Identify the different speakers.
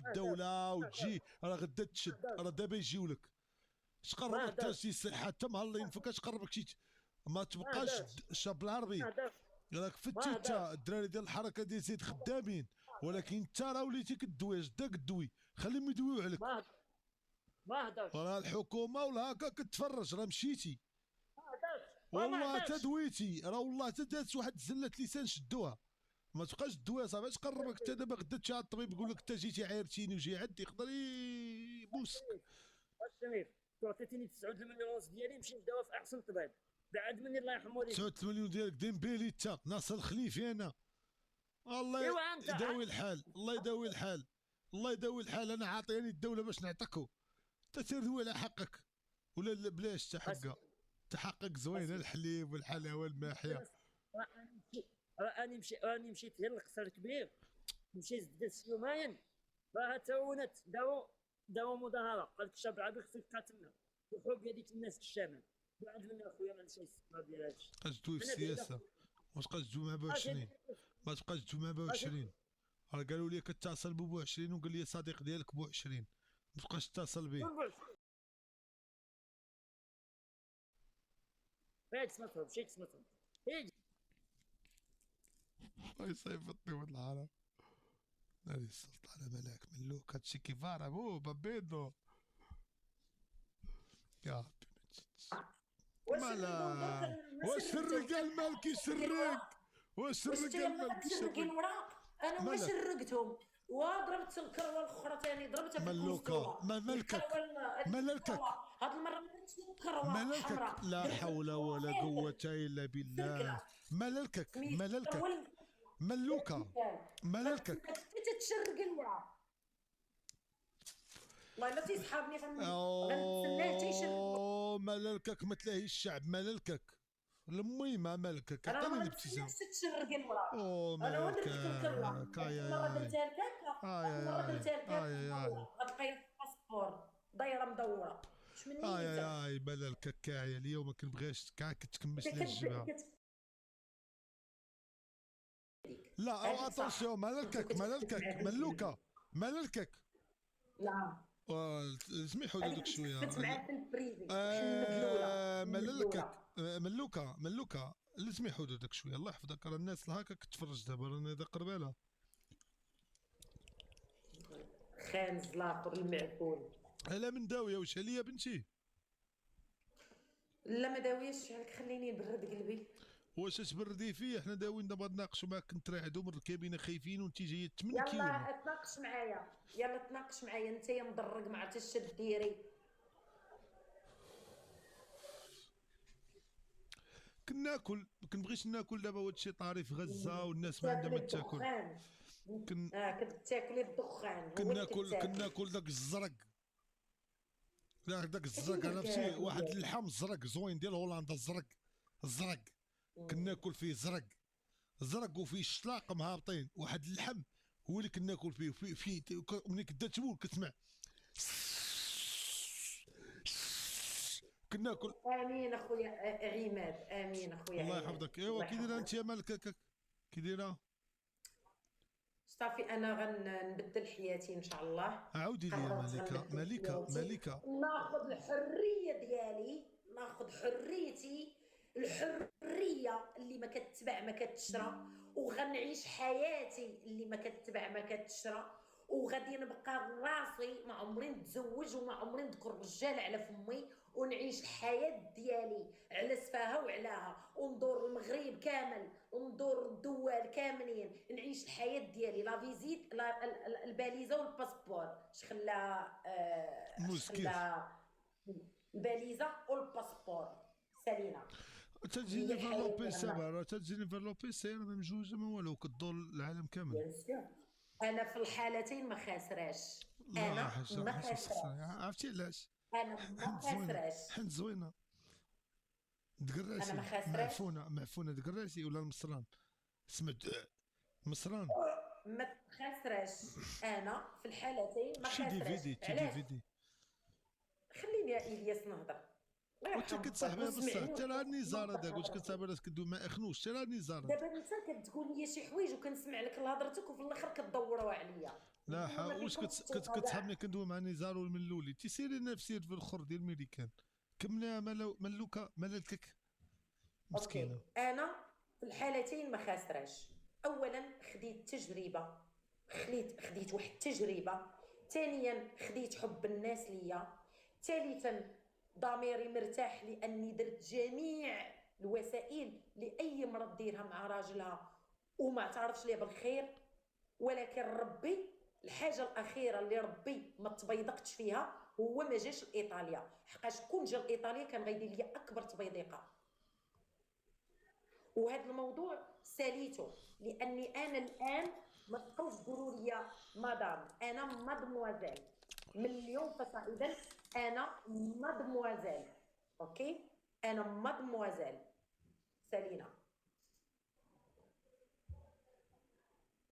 Speaker 1: الدوله وتجي راه غدا تشد، راه دابا يجيو لك. اش قربك حتى شي صحه حتى مهلين فيك، اش قربك شي ما تبقاش الشاب العربي. راك فتي انت الدراري ديال الحركه ديال زيد خدامين، ولكن انت راه وليتي كدوي، اش دا كدوي، خليهم يدويو عليك.
Speaker 2: ما هدرش
Speaker 1: راه الحكومه ولا هكا كتفرج، راه مشيتي
Speaker 2: ما هدرش
Speaker 1: والله تدويتي، راه والله تدات واحد زله لسان شدوها. ما تبقاش تدوي صافي. اش قربك حتى دابا غدا تمشي عند الطبيب يقول لك انت جيتي عايرتيني وجي عندي، يقدر يبوسك.
Speaker 2: الشريف عطيتيني 9 مليون ونص ديالي نمشي نداوى في احسن طبيب بعد مني الله يرحم والديك.
Speaker 1: 9 مليون ديالك ديمبيلي انت ناصر الخليفي انا. الله يداوي الحال، الله يداوي الحال، الله يداوي الحال. انا عاطيني الدوله باش نعطيكو، انت تردوي على حقك ولا بلاش تحقق. تحقق زوين الحليب والحلاوه الماحيه.
Speaker 2: راني مشيت غير للقصر الكبير، مشيت درت يومين راه تاونت داو مظاهره، قال لك الشعب العربي خصو يبقى تما وحب هذيك الناس في الشمال. بعد من اخويا ما نسيتش الاستثمار ديال هذا الشيء.
Speaker 1: تبقاش تدوي في السياسه، ما تبقاش تدوي مع بوعشرين، ما تبقاش تدوي مع بوعشرين. راه قالوا لي كتصل بوعشرين وقال لي صديق ديالك بوعشرين، ما تبقاش تتصل به.
Speaker 2: هيك سمعتهم هيك سمعتهم هيك
Speaker 1: يصيفطني ولد العرب. ناري السلطة على ملاك ملوك، هادشي كيفار ابو بابيدو. يا ربي ما تزيدش. مالا واش الرجال مالك يسرق؟ واش الرجال مالك يسرق؟
Speaker 3: انا واش سرقتهم وضربت الكروه الاخرى ثاني ضربتها في
Speaker 1: ملوكه. ما ملكك ملكك
Speaker 3: هاد المره ما درتش الكروه
Speaker 1: ملكك. لا حول ولا قوه الا بالله. ملكك ملكك ملوكه ملكك.
Speaker 3: تتشرق المراه والله لا تيصحابني غنتسناه تيشرق.
Speaker 1: ملكك ما تلاهيش الشعب. ملكك المهم ملكك. عطيني الابتسام.
Speaker 3: تتشرق المراه.
Speaker 1: انا
Speaker 3: درت الكروه مره درتها لك مره درتها لك غتبقى الباسبور دايره مدوره.
Speaker 1: اي ملكك كاعيه اليوم ما كنبغيش كاع كتكمش لي الجبهه. لا اتونسيون ملكك ملوكه ملكك.
Speaker 3: لا
Speaker 1: سميحوا لي دوك شويه.
Speaker 3: كنت معاه في البريفي
Speaker 1: ملوكه اللي سميحوا لي دوك شويه. الله يحفظك. راه الناس هكا كتفرج دابا رانا ذا قرباله.
Speaker 3: خانز الاخر المعفون.
Speaker 1: لا من داويه واش عليا بنتي؟
Speaker 3: لا ما داويش خليني نبرد قلبي.
Speaker 1: واش تبردي فيه؟ حنا داويين دابا ناقشوا معاك كنتراعدوا من الركابين خايفين وانت جايه تمنكي.
Speaker 3: يلا تناقش معايا تناقش معايا. انت يا مدرق ما عرفتيش ديري.
Speaker 1: كناكل ما كنبغيش ناكل دابا هادشي طاري في غزه والناس ما عندها ما تاكل.
Speaker 3: كتاكلي بالدخان.
Speaker 1: كناكل داك الزرق. داك الزرق عرفتي واحد اللحم زرق زوين ديال هولندا. الزرق كناكل فيه زرق وفيه الشلاق مهابطين. واحد اللحم هو اللي كناكل فيه ملي كدا تبول كتسمع كناكل.
Speaker 3: امين اخويا عماد امين اخويا.
Speaker 1: الله يحفظك. ايوا كي دايره انت يا مالك كي دايره؟
Speaker 3: صافي انا غنبدل حياتي ان شاء الله.
Speaker 1: عاودي لي يا ملكه.
Speaker 3: ناخذ الحريه ديالي ناخذ حريتي الحريه اللي ما كتباع ما كتشرى وغنعيش حياتي اللي ما كتباع ما كتشرى وغادي نبقى راسي ما عمري نتزوج وما عمري نذكر رجال على فمي ونعيش الحياه ديالي على سفاها وعلاها وندور المغرب كامل وندور الدول كاملين نعيش الحياه ديالي لا فيزيت الباليزه والباسبور شخلا الباليزه والباسبور سالينا.
Speaker 1: تجيني في لوبيسي راه تجيني في لوبيسي انا مجوجه ما والو كدور العالم كامل.
Speaker 3: انا في الحالتين ما خاسراش. انا ما خاسراش.
Speaker 1: عرفتي علاش؟
Speaker 3: انا ما خاسراش.
Speaker 1: حنت زوينه دكراسي.
Speaker 3: انا ما خاسراش.
Speaker 1: معفونه دكراسي ولا المصران سمعت مصران
Speaker 3: ما خاسراش. انا في الحالتين ما خاسراش.
Speaker 1: شي دي في دي
Speaker 3: خليني يا الياس نهضر.
Speaker 1: وانت كتصاحبها بصح حتى راه النزار هذاك واش كتصاحب راسك كدوي ما اخنوش حتى راه النزار.
Speaker 3: دابا انت كتقول لي شي حوايج وكنسمع لك لهضرتك وفي الاخر كدوروا عليا.
Speaker 1: لا واش كتصاحبني كندوي مع نزار والملولي تيسيري نفسي في الاخر ديال الميريكان كملها ملوكه ملالكك مسكينه.
Speaker 3: انا في الحالتين ما خاسراش. اولا خديت تجربه، خديت واحد التجربه. ثانيا خديت حب الناس ليا. ثالثا ضميري مرتاح لاني درت جميع الوسائل لاي مرة ديرها مع راجلها وما اعترفش ليه بالخير. ولكن ربي الحاجه الاخيره اللي ربي ما تبيضقتش فيها هو ما جاش لايطاليا، حقاش كون جا لايطاليا كان غيدير لي اكبر تبيضيقه. وهذا الموضوع ساليته لاني انا الان ما تبقاوش تقولوا لي مدام، انا مادموازيل مليون فصاعدا، انا مادموازيل. اوكي انا مادموازيل سالينا.